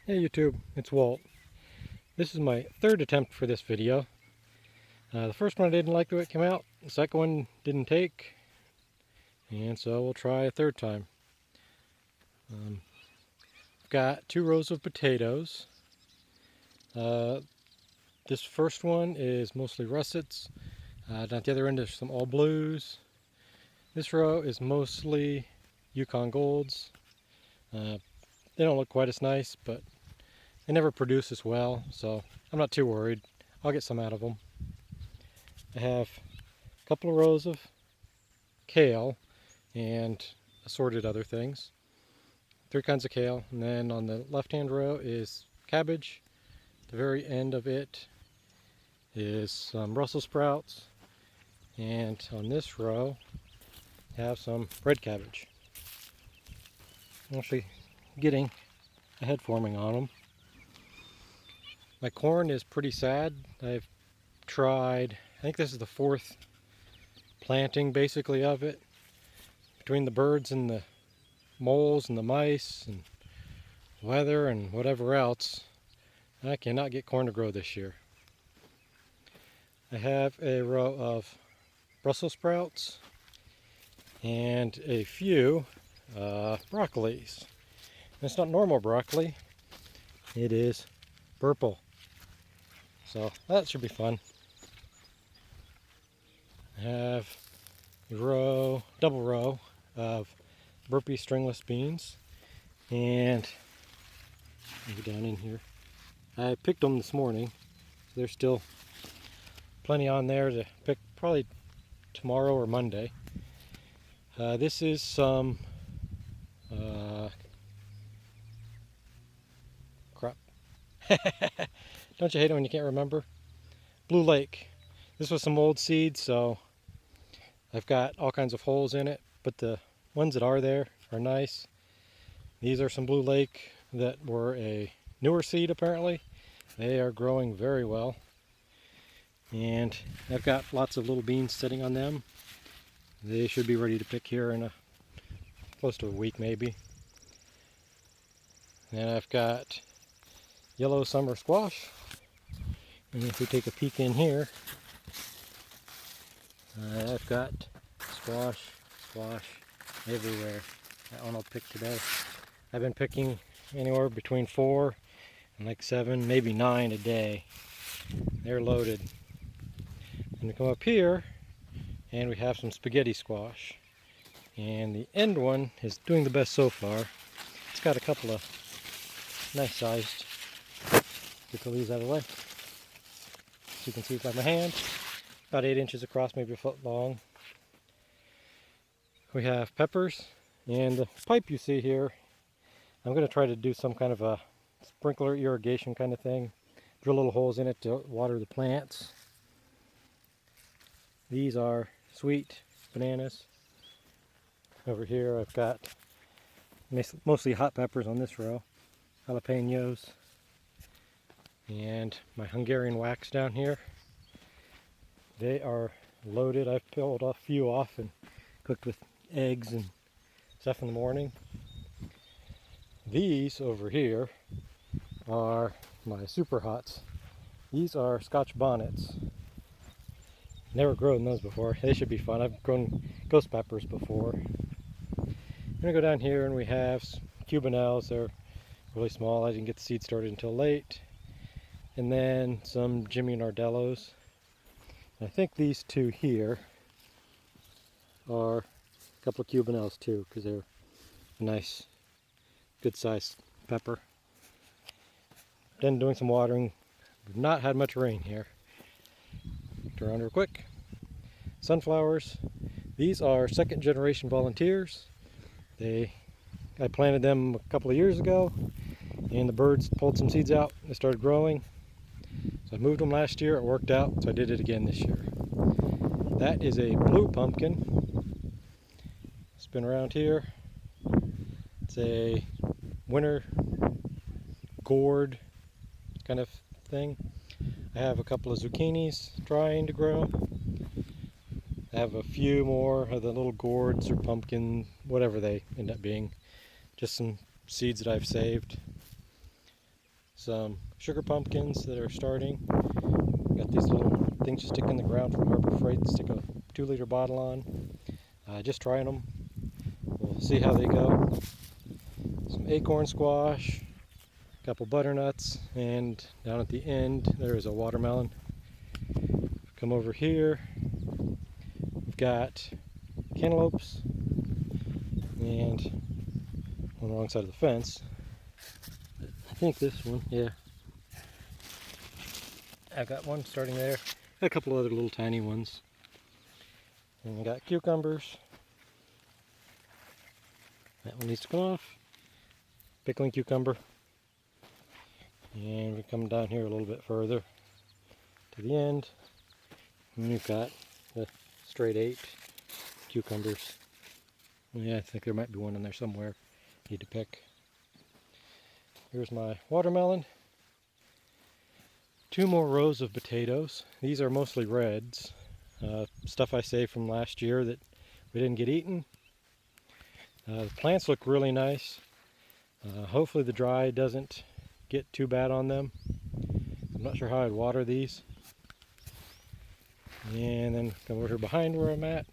Hey YouTube, it's Walt. This is my third attempt for this video. The first one I didn't like the way it came out, the second one didn't take, and so we'll try a third time. I've got 2 rows of potatoes. This first one is mostly russets. Down at the other end is some all blues. This row is mostly Yukon Golds. They don't look quite as nice, but they never produce as well, so I'm not too worried. I'll get some out of them. I have a couple of rows of kale and assorted other things. 3 kinds of kale, and then on the left-hand row is cabbage. The very end of it is some Brussels sprouts, and on this row I have some red cabbage. I'm actually getting a head forming on them. My corn is pretty sad. I've tried, I think this is the 4th planting basically of it. Between the birds and the moles and the mice and weather and whatever else, I cannot get corn to grow this year. I have a row of Brussels sprouts and a few broccolis. And it's not normal broccoli, it is purple. So that should be fun. I have a double row of Burpee stringless beans, and maybe down in here. I picked them this morning. There's still plenty on there to pick, probably tomorrow or Monday. This is some crap. Don't you hate it when you can't remember? Blue Lake. This was some old seeds, so I've got all kinds of holes in it, but the ones that are there are nice. These are some Blue Lake that were a newer seed apparently. They are growing very well. And I've got lots of little beans sitting on them. They should be ready to pick here in close to a week maybe. And I've got yellow summer squash. And if we take a peek in here, I've got squash everywhere. That one I'll pick today. I've been picking anywhere between 4 and like 7, maybe 9 a day. They're loaded. And we come up here and we have some spaghetti squash. And the end one is doing the best so far. It's got a couple of nice sized. Get the leaves out of the way. So you can see by my hand, about 8 inches across, maybe a foot long. We have peppers, and the pipe you see here, I'm going to try to do some kind of a sprinkler irrigation kind of thing. Drill little holes in it to water the plants. These are sweet bananas. Over here I've got mostly hot peppers on this row, jalapenos, and my Hungarian wax down here. They are loaded. I've peeled a few off and cooked with eggs and stuff in the morning. These over here are my super hots. These are Scotch bonnets. Never grown those before. They should be fun. I've grown ghost peppers before. I'm gonna go down here and we have Cubanelles. They're really small. I didn't get the seed started until late. And then some Jimmy Nardellos. I think these 2 here are a couple of Cubanelles too, because they're a nice, good sized pepper. Then doing some watering. We've not had much rain here. Turn around real quick. Sunflowers. These are 2nd generation volunteers. I planted them a couple of years ago, and the birds pulled some seeds out and they started growing. So I moved them last year, it worked out, so I did it again this year. That is a blue pumpkin. Spin around here. It's a winter gourd kind of thing. I have a couple of zucchinis trying to grow. I have a few more of the little gourds or pumpkin, whatever they end up being. Just some seeds that I've saved. some sugar pumpkins that are starting. Got these little things you stick in the ground from Harbor Freight, stick a 2-liter bottle on. Just trying them. We'll see how they go. Some acorn squash, a couple butternuts, and down at the end there is a watermelon. Come over here, we've got cantaloupes, and on the wrong side of the fence, I think this one, yeah. I've got one starting there, got a couple other little tiny ones. And we got cucumbers. That one needs to come off. Pickling cucumber. And we come down here a little bit further to the end. And we've got the straight 8 cucumbers. Yeah, I think there might be one in there somewhere. Need to pick. Here's my watermelon. 2 more rows of potatoes. These are mostly reds. Stuff I saved from last year that we didn't get eaten. The plants look really nice. Hopefully the dry doesn't get too bad on them. I'm not sure how I'd water these. And then come over here behind where I'm at.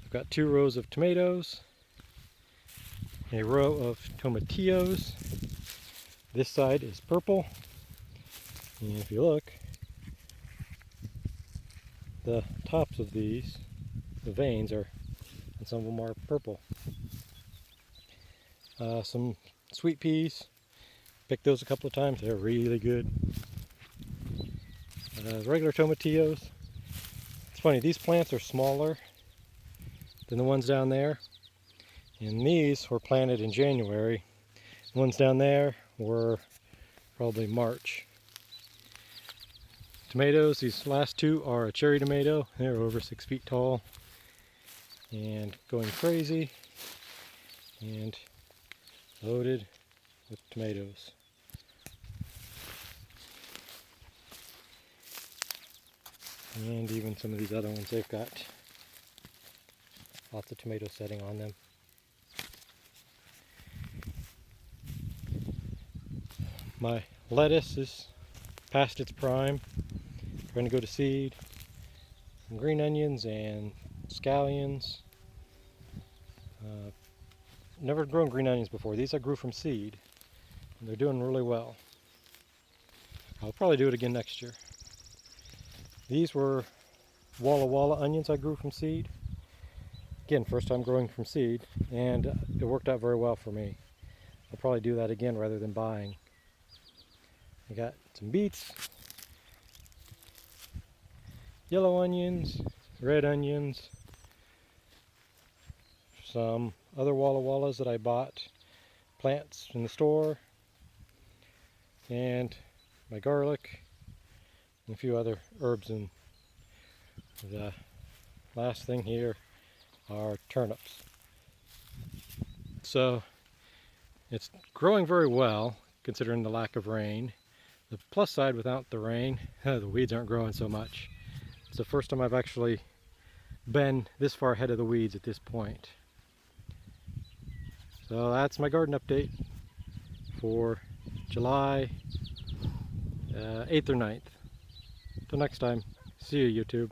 I've got 2 rows of tomatoes, a row of tomatillos. This side is purple. And if you look, the tops of these, the veins are, and some of them are purple. Some sweet peas, picked those a couple of times, they're really good. Regular tomatillos. It's funny, these plants are smaller than the ones down there, and these were planted in January. The ones down there were probably March. Tomatoes, these last 2 are a cherry tomato. They're over 6 feet tall and going crazy and loaded with tomatoes. And even some of these other ones, they've got lots of tomato setting on them. My lettuce is past its prime. Going to go to seed. Some green onions and scallions. Never grown green onions before. These I grew from seed, and they're doing really well. I'll probably do it again next year. These were Walla Walla onions I grew from seed. Again, first time growing from seed, and it worked out very well for me. I'll probably do that again rather than buying. I got some beets, yellow onions, red onions, some other Walla Wallas that I bought, plants in the store, and my garlic, and a few other herbs. And the last thing here are turnips. So it's growing very well considering the lack of rain. The plus side, without the rain, the weeds aren't growing so much. It's the first time I've actually been this far ahead of the weeds at this point. So that's my garden update for July 8th or 9th. Till next time, see you, YouTube.